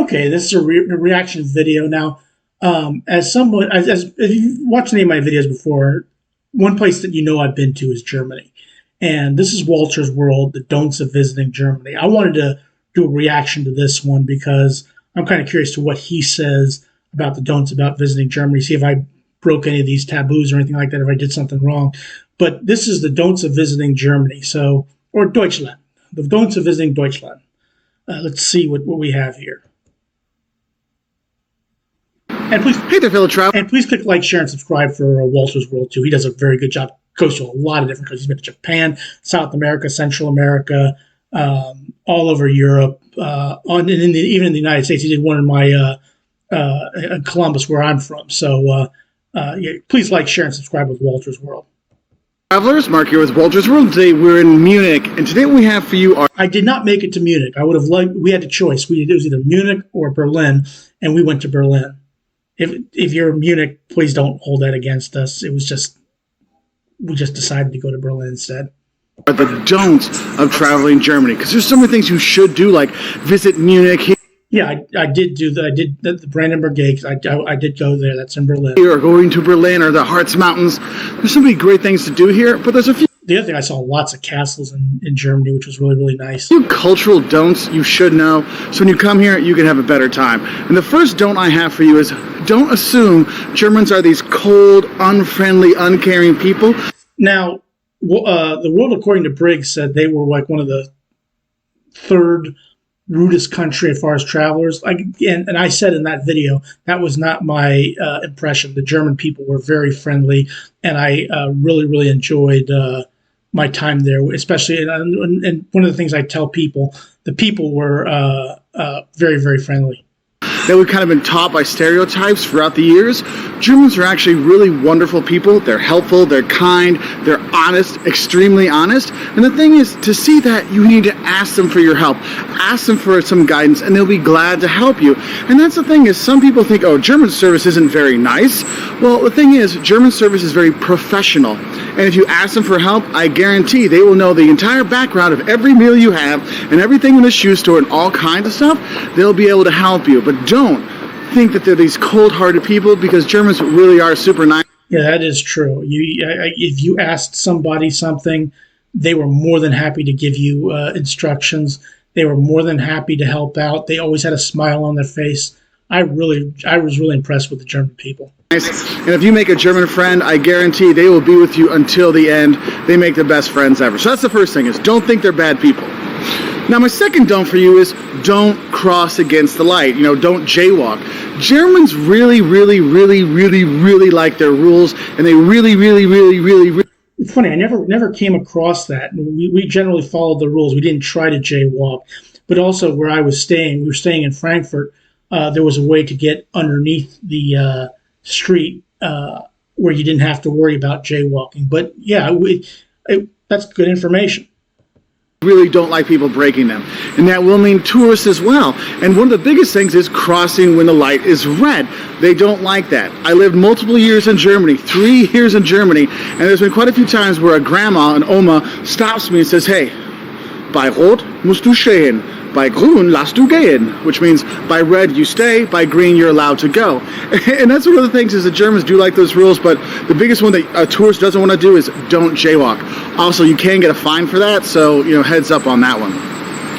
Okay, this is a reaction video. Now, as someone, as if you've watched any of my videos before, one place that you know I've been to is Germany. And this is Wolter's World, the don'ts of visiting Germany. I wanted to do a reaction to this one because I'm kind of curious to what he says about the don'ts about visiting Germany, see if I broke any of these taboos or anything like that, if I did something wrong. But this is the don'ts of visiting Germany, so, or Deutschland, the don'ts of visiting Deutschland. Let's see what we have here. And please, hey there, fellow travelers. And please click like, share, and subscribe for Wolter's World too. He does a very good job. Goes to a lot of different countries. He's been to Japan, South America, Central America, all over Europe, even in the United States. He did one in my Columbus, where I'm from. So yeah, please like, share, and subscribe with Wolter's World. Travelers, Mark here with Wolter's World. Today we're in Munich, and today what we have for you are... I did not make it to Munich. I would have liked. We had a choice. It was either Munich or Berlin, and we went to Berlin. If you're in Munich, please don't hold that against us. It was just, we just decided to go to Berlin instead. Are the don'ts of traveling Germany, because there's so many things you should do, like visit Munich. Yeah, I did do that. I did the Brandenburg Gate. I did go there. That's in Berlin. Or going to Berlin or the Harz Mountains. There's so many great things to do here, but there's a few. The other thing, I saw lots of castles in Germany, which was really, really nice. Cultural don'ts you should know, so when you come here, you can have a better time. And the first don't I have for you is, don't assume Germans are these cold, unfriendly, uncaring people. Now, the World According to Briggs said they were like one of the third rudest country as far as travelers. And I said in that video, that was not my impression. The German people were very friendly, and I really, really enjoyed my time there, especially, and one of the things I tell people, the people were very, very friendly. That we've kind of been taught by stereotypes throughout the years. Germans are actually really wonderful people. They're helpful, they're kind, they're honest, extremely honest. And the thing is, to see that, you need to ask them for your help. Ask them for some guidance, and they'll be glad to help you. And that's the thing is, some people think, oh, German service isn't very nice. Well, the thing is, German service is very professional. And if you ask them for help, I guarantee they will know the entire background of every meal you have and everything in the shoe store and all kinds of stuff. They'll be able to help you. But don't think that they're these cold-hearted people, because Germans really are super nice. Yeah, that is true. If you asked somebody something, they were more than happy to give you instructions. They were more than happy to help out. They always had a smile on their face. I was really impressed with the German people. And if you make a German friend, I guarantee they will be with you until the end. They make the best friends ever. So that's the first thing, is don't think they're bad people. Now, my second don't for you is don't cross against the light. You know, don't jaywalk. Germans really, really, really, really, really like their rules, and they really, really, really, really, really... It's funny, I never came across that. We generally followed the rules. We didn't try to jaywalk. But also where I was staying, we were staying in Frankfurt, there was a way to get underneath the street where you didn't have to worry about jaywalking. But yeah, that's good information. Really don't like people breaking them, and that will mean tourists as well. And one of the biggest things is crossing when the light is red. They don't like that. I lived multiple years in Germany, 3 years in Germany, and there's been quite a few times where a grandma, an Oma, stops me and says, hey, bei Rot musst du stehen, bei Grün lass du gehen, which means by red you stay, by green you're allowed to go. And that's one of the things, is the Germans do like those rules, but the biggest one that a tourist doesn't want to do is don't jaywalk. Also, you can get a fine for that, so heads up on that one.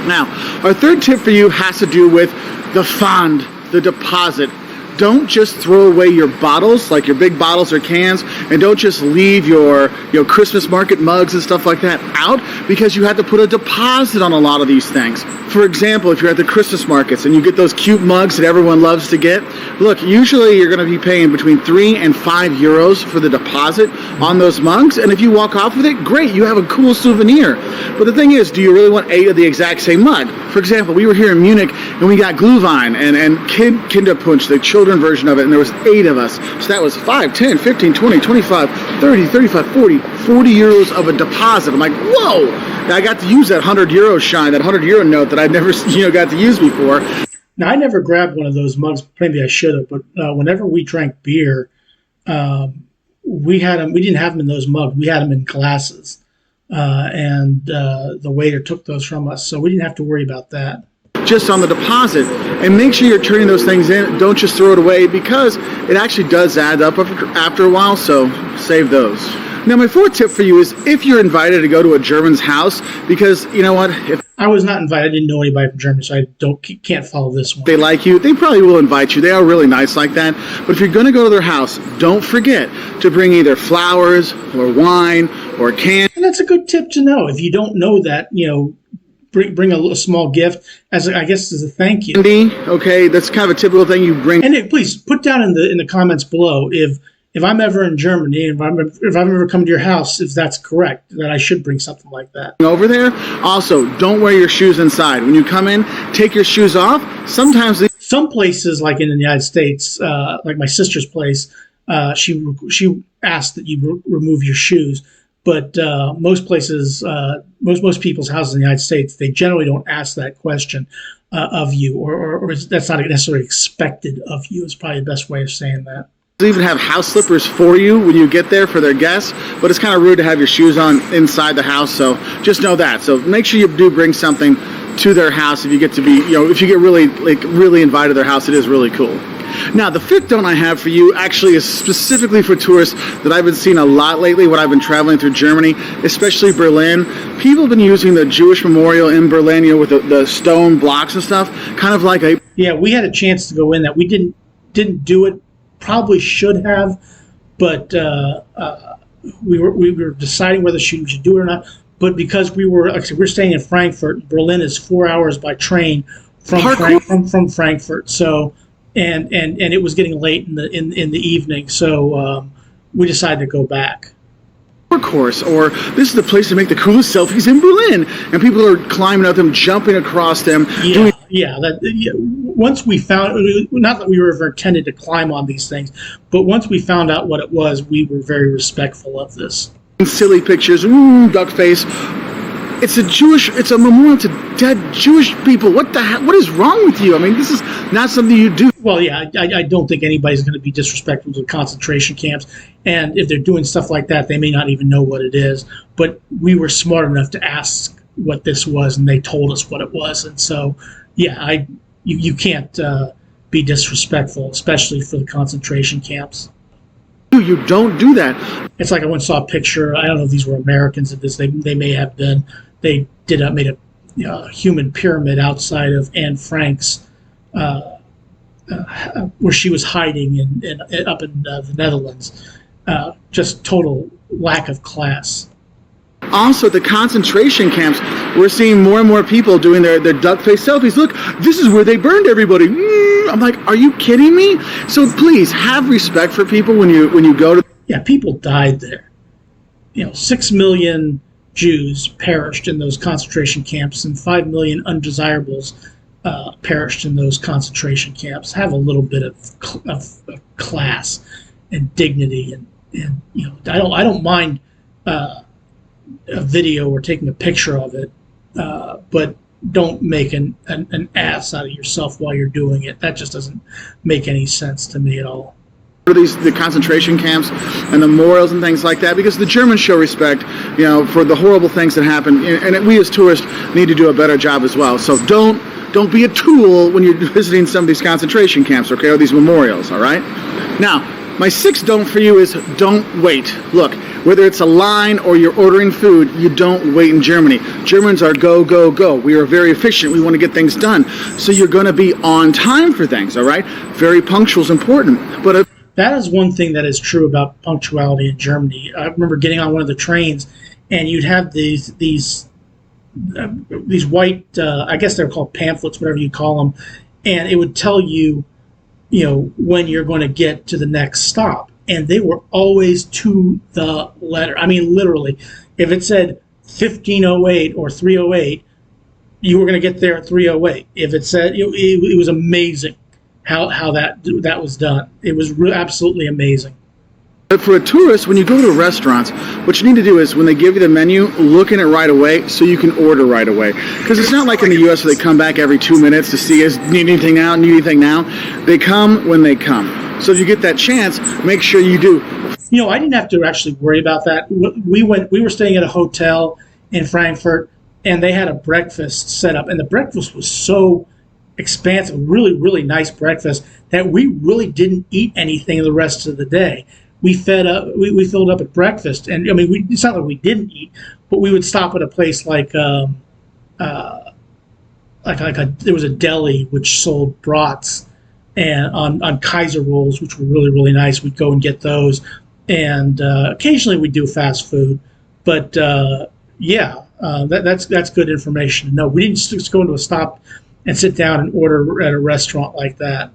Now, our third tip for you has to do with the fund, the deposit. Don't just throw away your bottles, like your big bottles or cans, and don't just leave your Christmas market mugs and stuff like that out, because you have to put a deposit on a lot of these things. For example, if you're at the Christmas markets and you get those cute mugs that everyone loves to get, look, usually you're going to be paying between 3 and 5 euros for the deposit on those mugs, and if you walk off with it, great, you have a cool souvenir. But the thing is, do you really want 8 of the exact same mug? For example, we were here in Munich and we got Glühwein and Kinderpunsch, the children version of it, and there was 8 of us. So that was 5, 10, 15, 20, 25, 30, 35, 40 euros of a deposit. I'm like, whoa! And I got to use that 100 euro shine, that 100 euro note that I'd never got to use before. Now, I never grabbed one of those mugs. Maybe I should have, but whenever we drank beer, we didn't have them in those mugs. We had them in glasses. And the waiter took those from us, so we didn't have to worry about that. just on the deposit, and make sure you're turning those things in. Don't just throw it away, because it actually does add up after a while, so save those. Now, my fourth tip for you is if you're invited to go to a German's house, because you know what, if I was not invited. I didn't know anybody from Germany, so I can't follow this one. they like you, they probably will invite you. They are really nice like that. But if you're going to go to their house, don't forget to bring either flowers or wine or candy. And that's a good tip to know. If you don't know that, bring a small gift as I guess as a thank you. Okay, that's kind of a typical thing you bring. And please put down in the comments below if I'm ever in Germany, if I'm ever come to your house, if that's correct, that I should bring something like that over there. Also, don't wear your shoes inside. When you come in, take your shoes off. Sometimes some places, like in the United States, like my sister's place, she asked that you remove your shoes. But most places, most people's houses in the United States, they generally don't ask that question of you, or that's not necessarily expected of you. Is probably the best way of saying that. They even have house slippers for you when you get there for their guests, but it's kind of rude to have your shoes on inside the house, so just know that. So make sure you do bring something to their house if you get to be, if you get really invited to their house. It is really cool. Now, the fifth don't I have for you actually is specifically for tourists that I've been seeing a lot lately when I've been traveling through Germany, especially Berlin. People have been using the Jewish memorial in Berlin, with the stone blocks and stuff, kind of like a... Yeah, we had a chance to go in that. We didn't do it. Probably should have, but we were deciding whether we should do it or not. But because we're staying in Frankfurt, Berlin is 4 hours by train from Frankfurt. So and it was getting late in the evening, so we decided to go back. Course, or this is the place to make the coolest selfies in Berlin, and people are climbing up them, jumping across them. Once we found, not that we were ever intended to climb on these things, but once we found out what it was, we were very respectful of this. Silly pictures, duck face. It's a memorial to dead Jewish people. What the heck? What is wrong with you? I mean, this is not something you do. Well, yeah, I don't think anybody's going to be disrespectful to concentration camps. And if they're doing stuff like that, they may not even know what it is. But we were smart enough to ask what this was, and they told us what it was. And so, yeah, you can't be disrespectful, especially for the concentration camps. You don't do that. It's like I once saw a picture. I don't know if these were Americans. They may have been. They made a human pyramid outside of Anne Frank's, where she was hiding up in the Netherlands. Just total lack of class. Also, the concentration camps, we're seeing more and more people doing their duck face selfies. Look, this is where they burned everybody. I'm like, are you kidding me? So please have respect for people when you go to. Yeah, people died there. 6 million Jews perished in those concentration camps, and 5 million undesirables perished in those concentration camps. Have a little bit of class and dignity, and I don't mind a video or taking a picture of it, but don't make an ass out of yourself while you're doing it. That just doesn't make any sense to me at all. The concentration camps and the memorials and things like that, because the Germans show respect, for the horrible things that happen, and we as tourists need to do a better job as well. So don't be a tool when you're visiting some of these concentration camps, okay, or these memorials. All right. Now, my sixth don't for you is don't wait. Look, whether it's a line or you're ordering food, you don't wait in Germany. Germans are go, go, go. We are very efficient. We want to get things done. So you're going to be on time for things, all right? Very punctual is important. But that is one thing that is true about punctuality in Germany. I remember getting on one of the trains, and you'd have these white, I guess they're called pamphlets, whatever you call them, and it would tell you, when you're going to get to the next stop. And they were always to the letter. I mean, literally, if it said 1508 or 308, you were going to get there at 308. If it said, it was amazing how that was done. It was absolutely amazing. But for a tourist, when you go to restaurants, what you need to do is when they give you the menu, look in it right away so you can order right away. Because it's not like in the U.S. where they come back every 2 minutes to see us, need anything now. They come when they come. So if you get that chance, make sure you do. I didn't have to actually worry about that. We were staying at a hotel in Frankfurt. and they had a breakfast set up, and the breakfast was so expansive, really, really nice breakfast that we really didn't eat anything the rest of the day. We fed up, we filled up at breakfast, and I mean, it's not like we didn't eat, but we would stop at a place there was a deli which sold brats and on Kaiser rolls, which were really, really nice. We'd go and get those, and occasionally we'd do fast food, but that's good information to know. We didn't just go into a stop and sit down and order at a restaurant like that.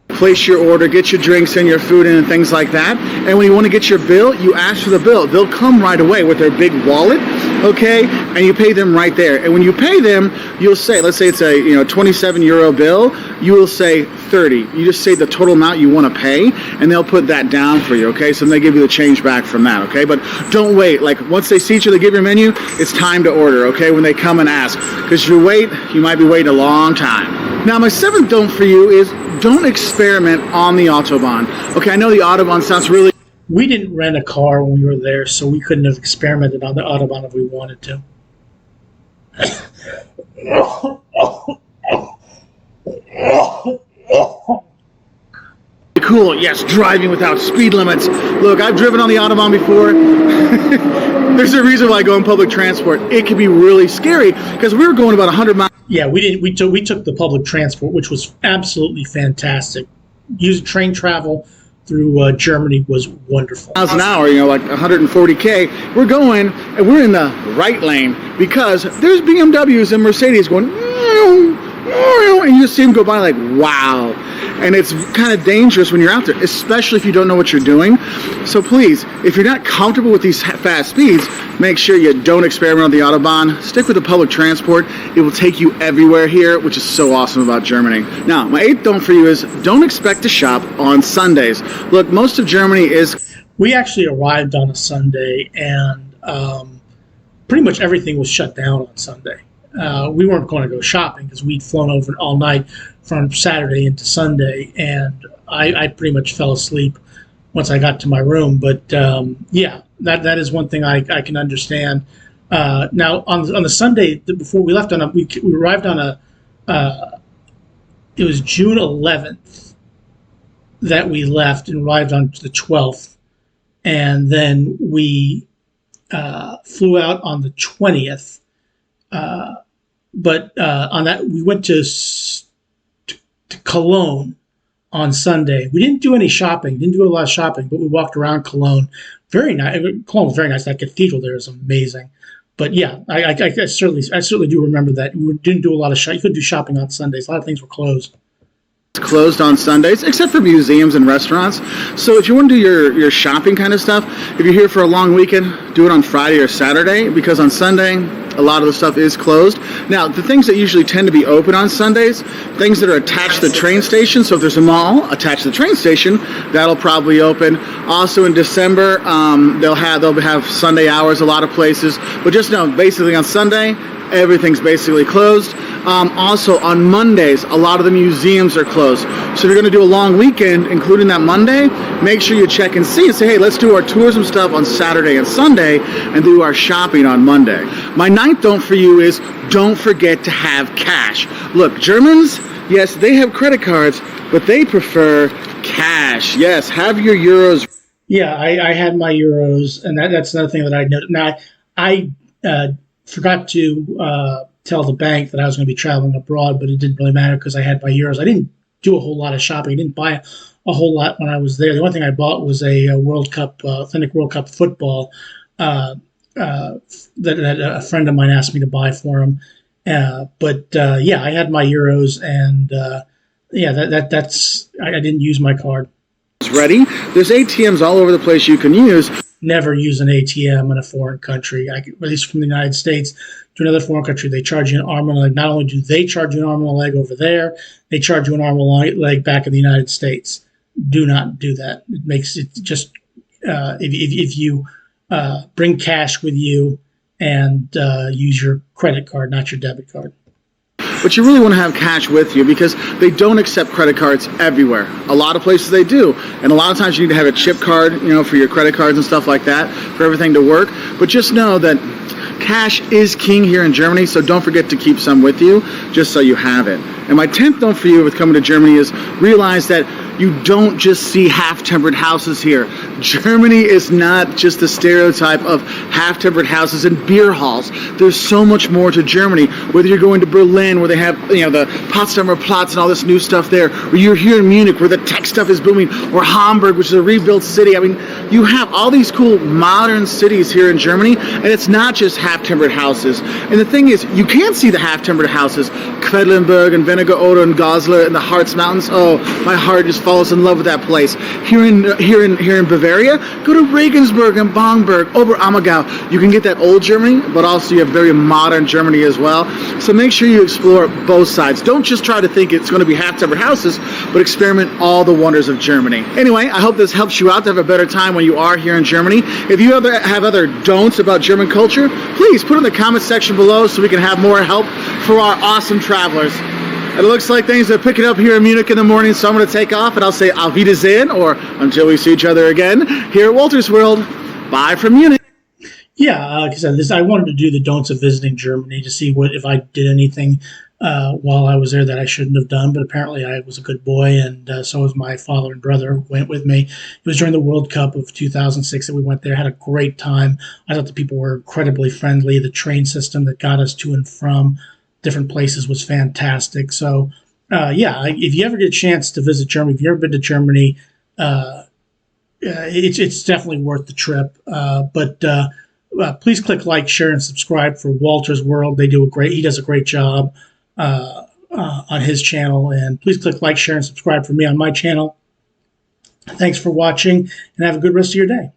Place your order, get your drinks and your food in and things like that. And when you want to get your bill, you ask for the bill. They'll come right away with their big wallet, okay? And you pay them right there. And when you pay them, you'll say, let's say it's a 27 euro bill, you will say 30. You just say the total amount you want to pay, and they'll put that down for you, okay? So then they give you the change back from that, okay? But don't wait. Like once they see you, they give you a menu, it's time to order, okay? When they come and ask. Because if you wait, you might be waiting a long time. Now, my seventh don't for you is don't experiment on the Autobahn. Okay, I know the Autobahn sounds really... We didn't rent a car when we were there, so we couldn't have experimented on the Autobahn if we wanted to. Cool, yes, driving without speed limits. Look, I've driven on the Autobahn before. There's a reason why I go in public transport. It can be really scary because we were going about 100 miles. Yeah, we didn't. We took the public transport, which was absolutely fantastic. Using train travel through Germany was wonderful. Miles an hour, like 140K. We're going, and we're in the right lane because there's BMWs and Mercedes going, and you just see them go by like, wow. And it's kind of dangerous when you're out there, especially if you don't know what you're doing. So please, if you're not comfortable with these fast speeds, make sure you don't experiment on the Autobahn. Stick with the public transport. It will take you everywhere here, which is so awesome about Germany. Now, my eighth don't for you is don't expect to shop on Sundays. Look, most of Germany is... We actually arrived on a Sunday, and pretty much everything was shut down on Sunday. We weren't going to go shopping because we'd flown over all night from Saturday into Sunday, and I pretty much fell asleep once I got to my room. But that is one thing I can understand. Now on the Sunday before we left, we arrived on it was June 11th that we left and arrived on the 12th, and then we flew out on the 20th. But on that, we went to Cologne on Sunday. We didn't do any shopping, didn't do a lot of shopping, but we walked around Cologne. Very nice. Cologne was very nice. That cathedral there is amazing. But yeah, I certainly do remember that. We didn't do a lot of shopping. You couldn't do shopping on Sundays. A lot of things were closed. Closed on Sundays, except for museums and restaurants. So if you want to do your shopping kind of stuff, if you're here for a long weekend, do it on Friday or Saturday, because on Sunday, a lot of the stuff is closed. Now, the things that usually tend to be open on Sundays, things that are attached to the train station. So if there's a mall attached to the train station, that'll probably open. Also in December, they'll have Sunday hours, a lot of places. But just know, basically on Sunday, everything's basically closed. Also on Mondays, a lot of the museums are closed. So if you're going to do a long weekend, including that Monday, make sure you check and see and say, hey, let's do our tourism stuff on Saturday and Sunday and do our shopping on Monday. My ninth don't for you is don't forget to have cash. Look, Germans, yes, they have credit cards, but they prefer cash. Yes, have your euros. Yeah, I had my euros, and that's another thing that I noticed. Now, I forgot to tell the bank that I was going to be traveling abroad, but it didn't really matter because I had my euros. I didn't do a whole lot of shopping. I didn't buy a whole lot when I was there. The only thing I bought was a World Cup, Authentic World Cup football that a friend of mine asked me to buy for him. I had my euros, and that's I didn't use my card. Ready? There's ATMs all over the place you can use. Never use an ATM in a foreign country. At least from the United States to another foreign country, they charge you an arm and a leg. Not only do they charge you an arm and a leg over there, they charge you an arm and a leg back in the United States. Do not do that. It makes it just if you bring cash with you and use your credit card, not your debit card. But you really want to have cash with you because they don't accept credit cards everywhere. A lot of places they do. And a lot of times you need to have a chip card, for your credit cards and stuff like that for everything to work. But just know that Cash is king here in Germany, so don't forget to keep some with you, just so you have it. And my 10th note for you with coming to Germany is realize that you don't just see half-timbered houses here. Germany is not just the stereotype of half-timbered houses and beer halls. There's so much more to Germany. Whether you're going to Berlin, where they have the Potsdamer Platz and all this new stuff there, or you're here in Munich, where the tech stuff is booming, or Hamburg, which is a rebuilt city. I mean, you have all these cool modern cities here in Germany, and it's not just half-timbered houses. And the thing is, you can see the half-timbered houses, Quedlinburg and Wernigerode and Goslar and the Harz Mountains. Oh, my heart just falls in love with that place. Here in Bavaria, go to Regensburg and Bamberg, Oberammergau. You can get that old Germany, but also you have very modern Germany as well. So make sure you explore both sides. Don't just try to think it's going to be half-timbered houses, but experiment all the wonders of Germany. Anyway, I hope this helps you out to have a better time when you are here in Germany. If you have other don'ts about German culture, please put in the comment section below so we can have more help for our awesome travelers. It looks like things are picking up here in Munich in the morning, so I'm going to take off, and I'll say Auf Wiedersehen, or until we see each other again, here at Wolter's World. Bye from Munich. Yeah, like I said, I wanted to do the don'ts of visiting Germany to see if I did anything while I was there that I shouldn't have done, but apparently I was a good boy, and so was my father and brother who went with me. It was during the World Cup of 2006 that we went there, had a great time. I thought the people were incredibly friendly. The train system that got us to and from different places was fantastic. So, if you ever get a chance to visit Germany, if you've ever been to Germany, it's definitely worth the trip. But please click like, share, and subscribe for Wolter's World. He does a great job on his channel. And please click like, share, and subscribe for me on my channel. Thanks for watching, and have a good rest of your day.